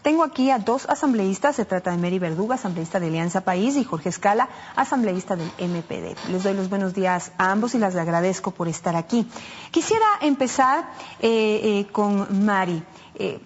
Tengo aquí a dos asambleístas, se trata de Mary Verduga, asambleísta de Alianza País, y Jorge Escala, asambleísta del MPD. Les doy los buenos días a ambos y les agradezco por estar aquí. Quisiera empezar con Mary.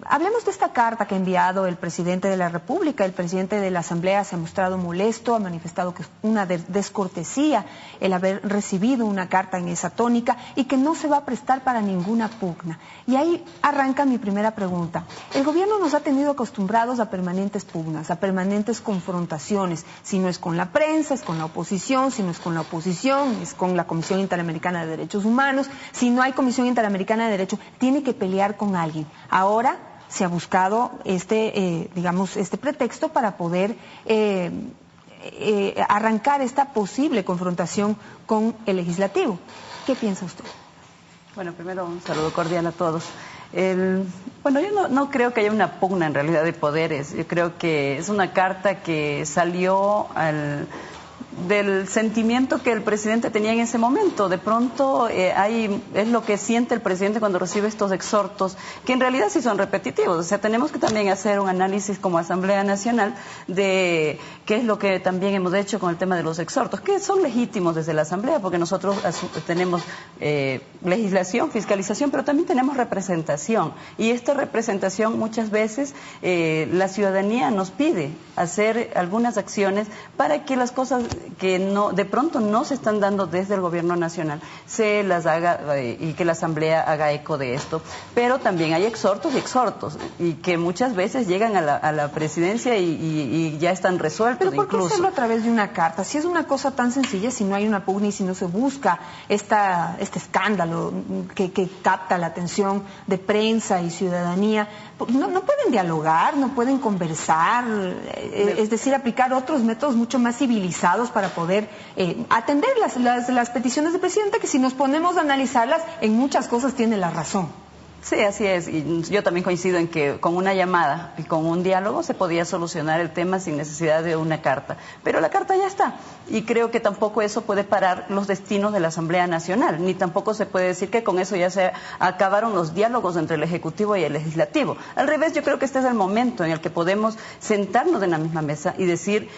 Hablemos de esta carta que ha enviado el presidente de la República. El presidente de la Asamblea se ha mostrado molesto, ha manifestado que es una descortesía el haber recibido una carta en esa tónica y que no se va a prestar para ninguna pugna. Y ahí arranca mi primera pregunta. El gobierno nos ha tenido acostumbrados a permanentes pugnas, a permanentes confrontaciones. Si no es con la prensa, es con la oposición. Si no es con la oposición, es con la Comisión Interamericana de Derechos Humanos. Si no hay Comisión Interamericana de Derechos, tiene que pelear con alguien. Ahora se ha buscado este pretexto para poder arrancar esta posible confrontación con el legislativo. ¿Qué piensa usted? Bueno, primero un saludo cordial a todos. Bueno, yo no creo que haya una pugna en realidad de poderes. Yo creo que es una carta que salió del sentimiento que el presidente tenía en ese momento. De pronto es lo que siente el presidente cuando recibe estos exhortos, que en realidad sí son repetitivos. O sea, tenemos que también hacer un análisis como Asamblea Nacional de qué es lo que también hemos hecho con el tema de los exhortos, que son legítimos desde la Asamblea, porque nosotros tenemos legislación, fiscalización, pero también tenemos representación. Y esta representación muchas veces la ciudadanía nos pide hacer algunas acciones para que las cosas que de pronto no se están dando desde el gobierno nacional se las haga y que la Asamblea haga eco de esto. Pero también hay exhortos y que muchas veces llegan a la presidencia y ya están resueltos. Pero ¿por qué hacerlo a través de una carta? Si es una cosa tan sencilla, si no hay una pugna y si no se busca este escándalo que capta la atención de prensa y ciudadanía, no pueden dialogar, no pueden conversar, es decir, aplicar otros métodos mucho más civilizados para poder atender las peticiones del presidente, que si nos ponemos a analizarlas, en muchas cosas tiene la razón. Sí, así es. Y yo también coincido en que con una llamada y con un diálogo se podía solucionar el tema sin necesidad de una carta. Pero la carta ya está. Y creo que tampoco eso puede parar los destinos de la Asamblea Nacional. Ni tampoco se puede decir que con eso ya se acabaron los diálogos entre el Ejecutivo y el Legislativo. Al revés, yo creo que este es el momento en el que podemos sentarnos en la misma mesa y decir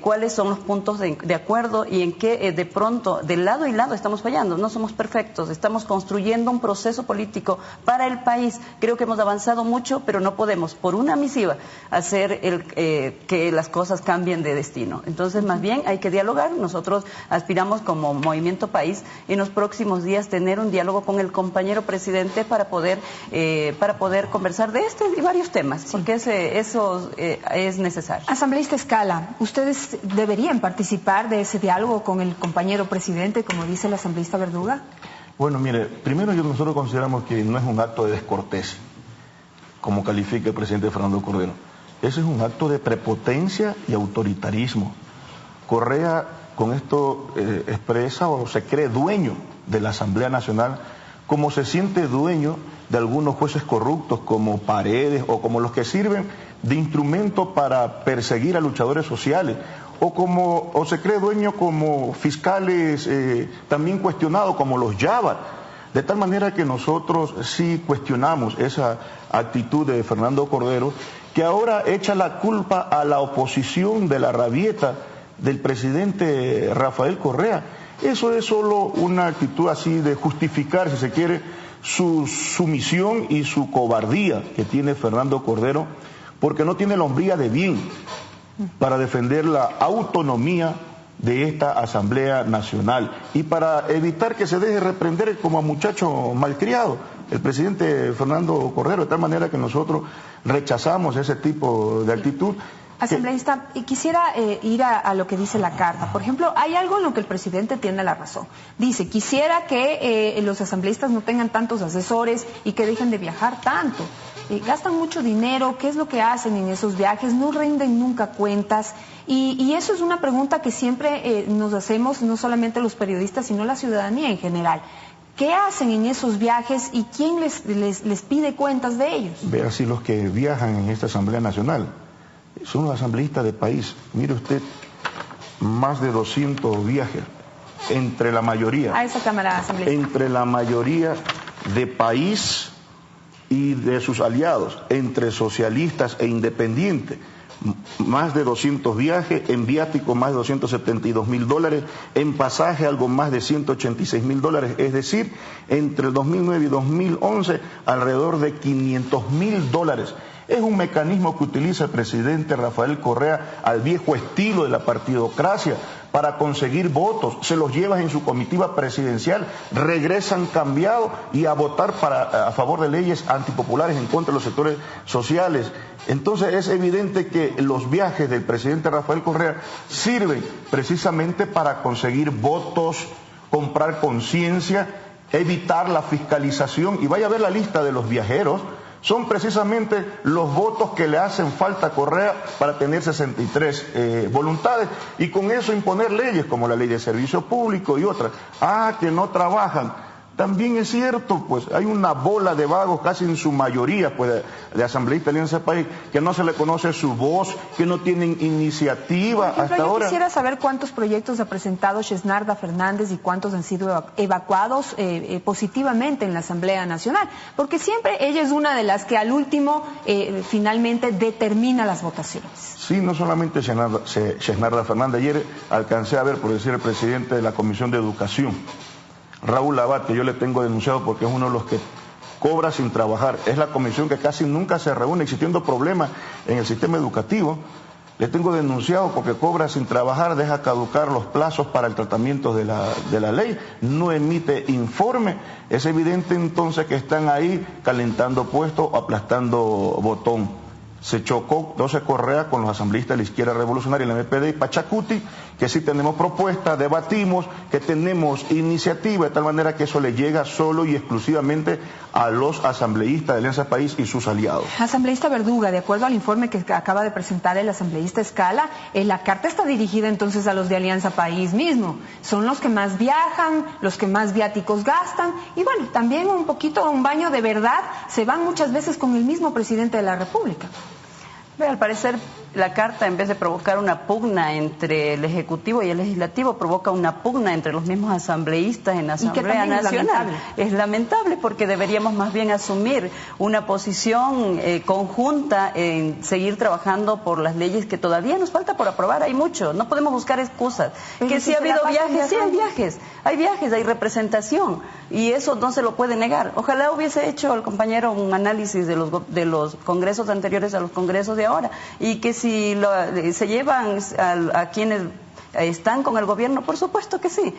cuáles son los puntos de acuerdo y en qué de pronto, de lado y lado, estamos fallando. No somos perfectos. Estamos construyendo un proceso político para el país. Creo que hemos avanzado mucho, pero no podemos, por una misiva, hacer que las cosas cambien de destino. Entonces, más bien, hay que dialogar. Nosotros aspiramos como Movimiento País en los próximos días tener un diálogo con el compañero presidente para poder conversar de este y varios temas, porque eso es necesario. Asambleísta Escala, ¿ustedes deberían participar de ese diálogo con el compañero presidente, como dice el asambleísta Verduga? Bueno, mire, primero nosotros consideramos que no es un acto de descortés, como califica el presidente Fernando Cordero. Ese es un acto de prepotencia y autoritarismo. Correa con esto expresa o se cree dueño de la Asamblea Nacional, como se siente dueño de algunos jueces corruptos como Paredes o como los que sirven de instrumento para perseguir a luchadores sociales, o se cree dueño como fiscales también cuestionados como los Yavar. De tal manera que nosotros sí cuestionamos esa actitud de Fernando Cordero, que ahora echa la culpa a la oposición de la rabieta del presidente Rafael Correa. Eso es solo una actitud así de justificar, si se quiere, su sumisión y su cobardía que tiene Fernando Cordero, porque no tiene la hombría de bien para defender la autonomía de esta Asamblea Nacional y para evitar que se deje reprender como a muchacho malcriado el presidente Fernando Cordero, de tal manera que nosotros rechazamos ese tipo de actitud. Asambleísta, y quisiera ir a lo que dice la carta. Por ejemplo, hay algo en lo que el presidente tiene la razón. Dice, quisiera que los asambleístas no tengan tantos asesores y que dejen de viajar tanto. Gastan mucho dinero, ¿qué es lo que hacen en esos viajes? No rinden nunca cuentas. Y eso es una pregunta que siempre nos hacemos, no solamente los periodistas, sino la ciudadanía en general. ¿Qué hacen en esos viajes y quién les pide cuentas de ellos? Vea si los que viajan en esta Asamblea Nacional son los asambleístas del país. Mire usted, más de 200 viajes entre la mayoría. A esa Cámara Asambleísta. Entre la mayoría de país y de sus aliados, entre socialistas e independientes, más de 200 viajes, en viático más de $272.000, en pasaje algo más de $186.000, es decir, entre el 2009 y 2011 alrededor de $500.000. Es un mecanismo que utiliza el presidente Rafael Correa al viejo estilo de la partidocracia para conseguir votos. Se los lleva en su comitiva presidencial, regresan cambiados y a votar a favor de leyes antipopulares en contra de los sectores sociales. Entonces es evidente que los viajes del presidente Rafael Correa sirven precisamente para conseguir votos, comprar conciencia, evitar la fiscalización. Y vaya a ver la lista de los viajeros. Son precisamente los votos que le hacen falta a Correa para tener 63 voluntades y con eso imponer leyes como la ley de servicio público y otras. Que no trabajan. También es cierto, pues hay una bola de vagos, casi en su mayoría, pues de asambleístas de Alianza País, que no se le conoce su voz, que no tienen iniciativa hasta ahora. Yo quisiera saber cuántos proyectos ha presentado Xesnarda Fernández y cuántos han sido evacuados positivamente en la Asamblea Nacional, porque siempre ella es una de las que al último finalmente determina las votaciones. Sí, no solamente Xesnarda Fernández. Ayer alcancé a ver, por decir, el presidente de la Comisión de Educación, Raúl Abate, yo le tengo denunciado porque es uno de los que cobra sin trabajar. Es la comisión que casi nunca se reúne, existiendo problemas en el sistema educativo. Le tengo denunciado porque cobra sin trabajar, deja caducar los plazos para el tratamiento de la ley, no emite informe. Es evidente entonces que están ahí calentando puestos o aplastando botón. Se chocó 12 Correa con los asambleístas de la izquierda revolucionaria, el MPD y Pachacuti, que sí tenemos propuestas, debatimos, que tenemos iniciativa, de tal manera que eso le llega solo y exclusivamente a los asambleístas de Alianza País y sus aliados. Asambleísta Verduga, de acuerdo al informe que acaba de presentar el asambleísta Escala, la carta está dirigida entonces a los de Alianza País mismo. Son los que más viajan, los que más viáticos gastan y bueno, también un poquito, un baño de verdad, se van muchas veces con el mismo presidente de la República. Al parecer, la carta, en vez de provocar una pugna entre el Ejecutivo y el Legislativo, provoca una pugna entre los mismos asambleístas en la Asamblea Nacional. Es lamentable porque deberíamos más bien asumir una posición conjunta en seguir trabajando por las leyes que todavía nos falta por aprobar. Hay mucho, no podemos buscar excusas. Que si ha habido viajes, sí hay viajes, hay representación y eso no se lo puede negar. Ojalá hubiese hecho el compañero un análisis de los congresos anteriores a los congresos de ahora y que si se llevan a quienes están con el gobierno, por supuesto que sí.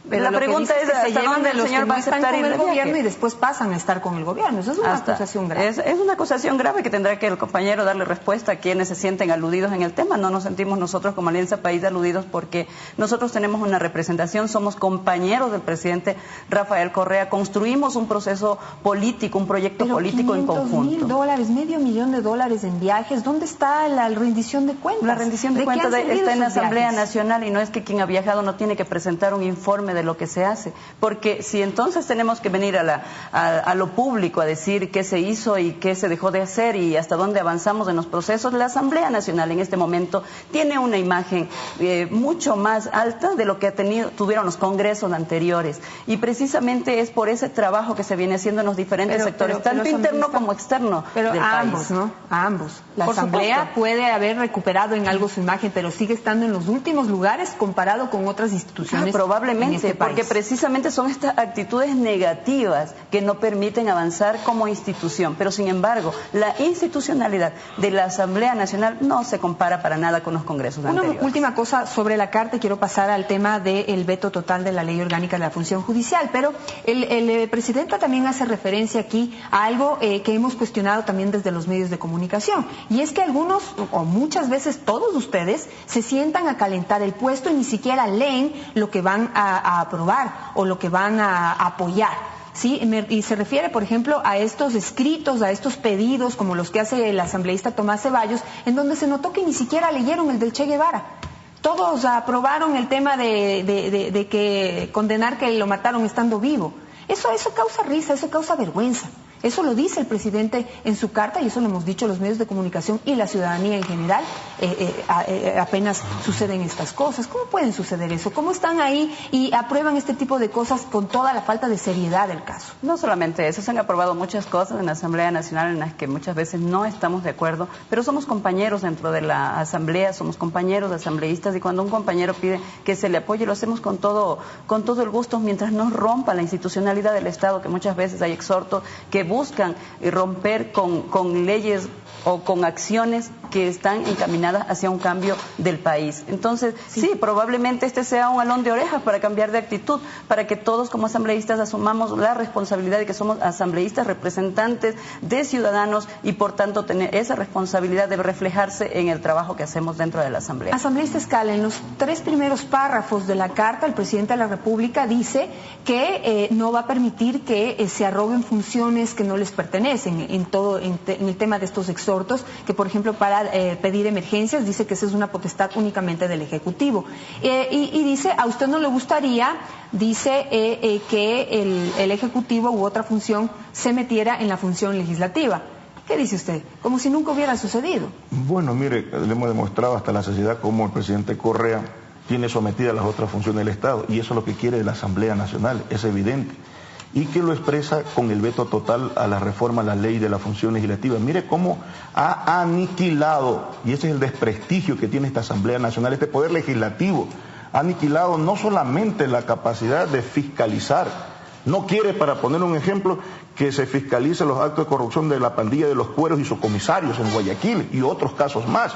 Pero la pregunta es hasta dónde el señor va a aceptar ir el gobierno y después pasan a estar con el gobierno. Eso es una acusación grave. Es una acusación grave que tendrá que el compañero darle respuesta a quienes se sienten aludidos en el tema. No nos sentimos nosotros como Alianza País aludidos porque nosotros tenemos una representación, somos compañeros del presidente Rafael Correa, construimos un proceso político, un proyecto político en conjunto. $500,000, $500,000 en viajes, ¿dónde está la rendición de cuentas? La rendición de cuentas está en la Asamblea Nacional y no es que quien ha viajado no tiene que presentar un informe de lo que se hace, porque si entonces tenemos que venir a lo público a decir qué se hizo y qué se dejó de hacer y hasta dónde avanzamos en los procesos, la Asamblea Nacional en este momento tiene una imagen mucho más alta de lo que tuvieron los congresos anteriores y precisamente es por ese trabajo que se viene haciendo en los diferentes sectores, tanto interno como externo del país. A ambos, ¿no? A ambos. La Asamblea puede haber recuperado en algo su imagen, pero sigue estando en los últimos lugares comparado con otras instituciones. Probablemente, porque precisamente son estas actitudes negativas que no permiten avanzar como institución. Pero sin embargo, la institucionalidad de la Asamblea Nacional no se compara para nada con los congresos anteriores. Una última cosa sobre la carta, y quiero pasar al tema del veto total de la Ley Orgánica de la Función Judicial, pero el presidente también hace referencia aquí a algo que hemos cuestionado también desde los medios de comunicación, y es que algunos, o muchas veces todos ustedes, se sientan a calentar el puesto y ni siquiera leen lo que van a aprobar o lo que van a apoyar. ¿Sí? Y se refiere, por ejemplo, a estos escritos, a estos pedidos, como los que hace el asambleísta Tomás Ceballos, en donde se notó que ni siquiera leyeron el del Che Guevara. Todos aprobaron el tema de que condenar que lo mataron estando vivo. Eso causa risa, eso causa vergüenza. Eso lo dice el presidente en su carta y eso lo hemos dicho los medios de comunicación y la ciudadanía en general. Apenas suceden estas cosas. ¿Cómo pueden suceder eso? ¿Cómo están ahí y aprueban este tipo de cosas con toda la falta de seriedad del caso? No solamente eso, se han aprobado muchas cosas en la Asamblea Nacional en las que muchas veces no estamos de acuerdo, pero somos compañeros dentro de la Asamblea, somos compañeros asambleístas, y cuando un compañero pide que se le apoye, lo hacemos con todo el gusto, mientras no rompa la institucionalidad del Estado, que muchas veces hay exhortos que buscan romper con leyes o con acciones que están encaminadas hacia un cambio del país. Entonces, sí, probablemente este sea un jalón de orejas para cambiar de actitud, para que todos como asambleístas asumamos la responsabilidad de que somos asambleístas, representantes de ciudadanos, y por tanto tener esa responsabilidad de reflejarse en el trabajo que hacemos dentro de la Asamblea. Asambleísta Escala, en los 3 primeros párrafos de la carta, el presidente de la República dice que no va a permitir que se arroguen funciones que no les pertenecen en el tema de estos exhortos, que por ejemplo para pedir emergencias dice que esa es una potestad únicamente del Ejecutivo. Y dice, a usted no le gustaría, dice que el Ejecutivo u otra función se metiera en la función legislativa. ¿Qué dice usted? Como si nunca hubiera sucedido. Bueno, mire, le hemos demostrado hasta la saciedad cómo el presidente Correa tiene sometidas las otras funciones del Estado, y eso es lo que quiere la Asamblea Nacional, es evidente, y que lo expresa con el veto total a la reforma a la ley de la función legislativa. Mire cómo ha aniquilado, y ese es el desprestigio que tiene esta Asamblea Nacional, este poder legislativo, ha aniquilado no solamente la capacidad de fiscalizar, no quiere, para poner un ejemplo, que se fiscalice los actos de corrupción de la pandilla de los Cueros y sus comisarios en Guayaquil y otros casos más.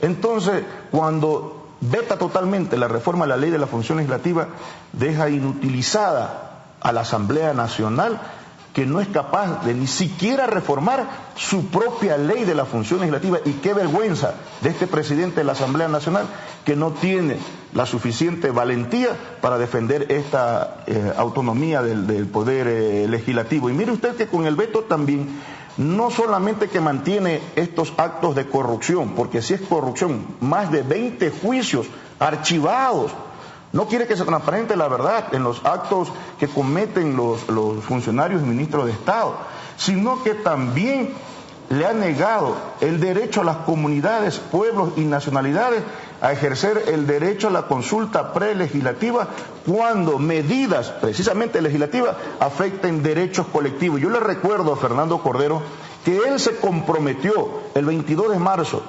Entonces, cuando veta totalmente la reforma a la ley de la función legislativa, deja inutilizada a la Asamblea Nacional, que no es capaz de ni siquiera reformar su propia ley de la función legislativa. Y qué vergüenza de este presidente de la Asamblea Nacional, que no tiene la suficiente valentía para defender esta autonomía del poder legislativo. Y mire usted que con el veto también, no solamente que mantiene estos actos de corrupción, porque si es corrupción, más de 20 juicios archivados. No quiere que se transparente la verdad en los actos que cometen los funcionarios y ministros de Estado, sino que también le ha negado el derecho a las comunidades, pueblos y nacionalidades a ejercer el derecho a la consulta prelegislativa cuando medidas precisamente legislativas afecten derechos colectivos. Yo le recuerdo a Fernando Cordero que él se comprometió el 22 de marzo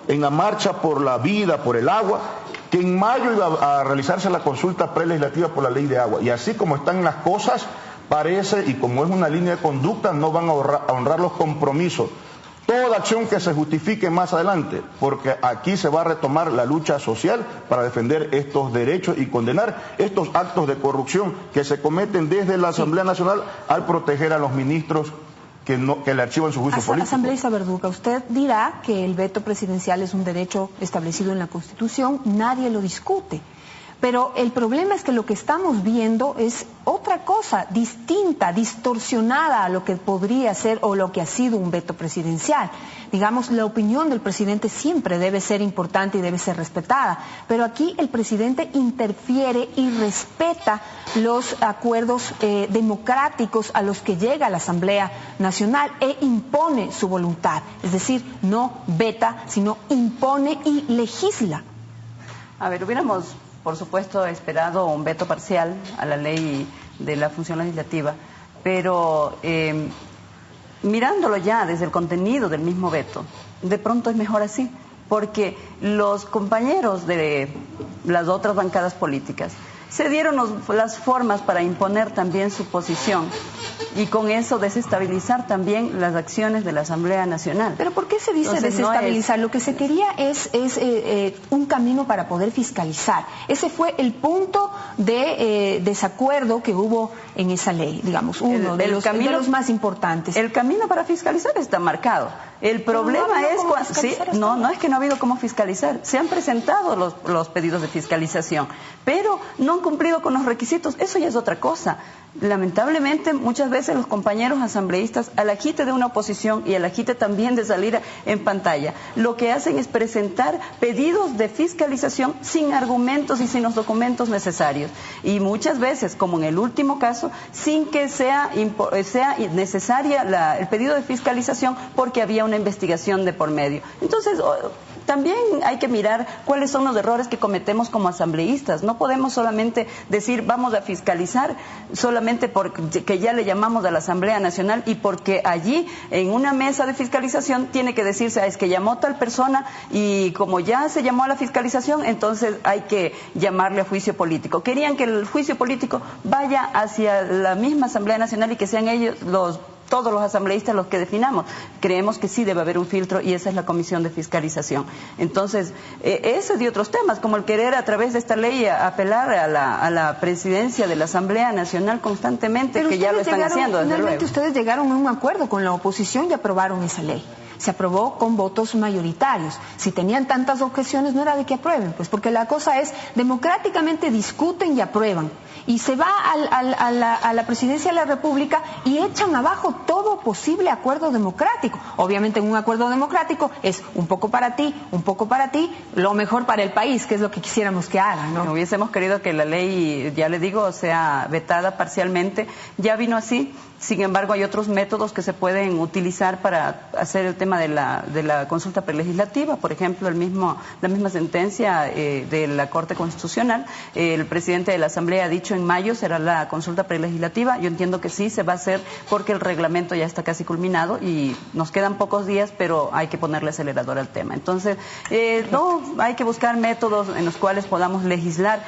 en la marcha por la vida, por el agua, que en mayo iba a realizarse la consulta prelegislativa por la ley de agua. Y así como están las cosas, parece, y como es una línea de conducta, no van a honrar los compromisos. Toda acción que se justifique más adelante, porque aquí se va a retomar la lucha social para defender estos derechos y condenar estos actos de corrupción que se cometen desde la Asamblea Nacional al proteger a los ministros que le archivan su juicio político. Asambleísta Verduga, usted dirá que el veto presidencial es un derecho establecido en la Constitución, nadie lo discute. Pero el problema es que lo que estamos viendo es otra cosa, distinta, distorsionada a lo que podría ser o lo que ha sido un veto presidencial. Digamos, la opinión del presidente siempre debe ser importante y debe ser respetada, pero aquí el presidente interfiere y respeta los acuerdos democráticos a los que llega la Asamblea Nacional e impone su voluntad. Es decir, no veta, sino impone y legisla. A ver, hubiéramos, por supuesto, esperado un veto parcial a la ley de la función legislativa, pero mirándolo ya desde el contenido del mismo veto, de pronto es mejor así, porque los compañeros de las otras bancadas políticas se dieron las formas para imponer también su posición y con eso desestabilizar también las acciones de la Asamblea Nacional. ¿Pero por qué se dice entonces, desestabilizar? Lo que se quería es un camino para poder fiscalizar. Ese fue el punto de desacuerdo que hubo en esa ley, digamos, uno de los más importantes. El camino para fiscalizar está marcado. El problema no es que no ha habido cómo fiscalizar. Se han presentado los pedidos de fiscalización, pero no han cumplido con los requisitos, eso ya es otra cosa. Lamentablemente, muchas veces los compañeros asambleístas, al agite de una oposición y al agite también de salir en pantalla, lo que hacen es presentar pedidos de fiscalización sin argumentos y sin los documentos necesarios. Y muchas veces, como en el último caso, sin que sea necesaria el pedido de fiscalización porque había una investigación de por medio. Entonces, también hay que mirar cuáles son los errores que cometemos como asambleístas. No podemos solamente decir vamos a fiscalizar solamente porque ya le llamamos a la Asamblea Nacional y porque allí en una mesa de fiscalización tiene que decirse es que llamó tal persona y como ya se llamó a la fiscalización, entonces hay que llamarle a juicio político. Querían que el juicio político vaya hacia la misma Asamblea Nacional y que sean ellos todos los asambleístas los que definamos. Creemos que sí debe haber un filtro y esa es la comisión de fiscalización. Entonces, ese y otros temas, como el querer a través de esta ley apelar a la presidencia de la Asamblea Nacional constantemente, pero que ya lo están haciendo, desde luego. Finalmente ustedes llegaron a un acuerdo con la oposición y aprobaron esa ley. Se aprobó con votos mayoritarios. Si tenían tantas objeciones, no era de que aprueben, pues porque la cosa es, democráticamente discuten y aprueban. Y se va a la presidencia de la República y echan abajo todo posible acuerdo democrático. Obviamente en un acuerdo democrático es un poco para ti, lo mejor para el país, que es lo que quisiéramos que hagan, ¿no? Hubiésemos querido que la ley, ya le digo, sea vetada parcialmente. Ya vino así. Sin embargo, hay otros métodos que se pueden utilizar para hacer el tema de la consulta prelegislativa. Por ejemplo, la misma sentencia de la Corte Constitucional. El presidente de la Asamblea ha dicho en mayo será la consulta prelegislativa. Yo entiendo que sí se va a hacer porque el reglamento ya está casi culminado y nos quedan pocos días, pero hay que ponerle acelerador al tema. Entonces, no hay que buscar métodos en los cuales podamos legislar.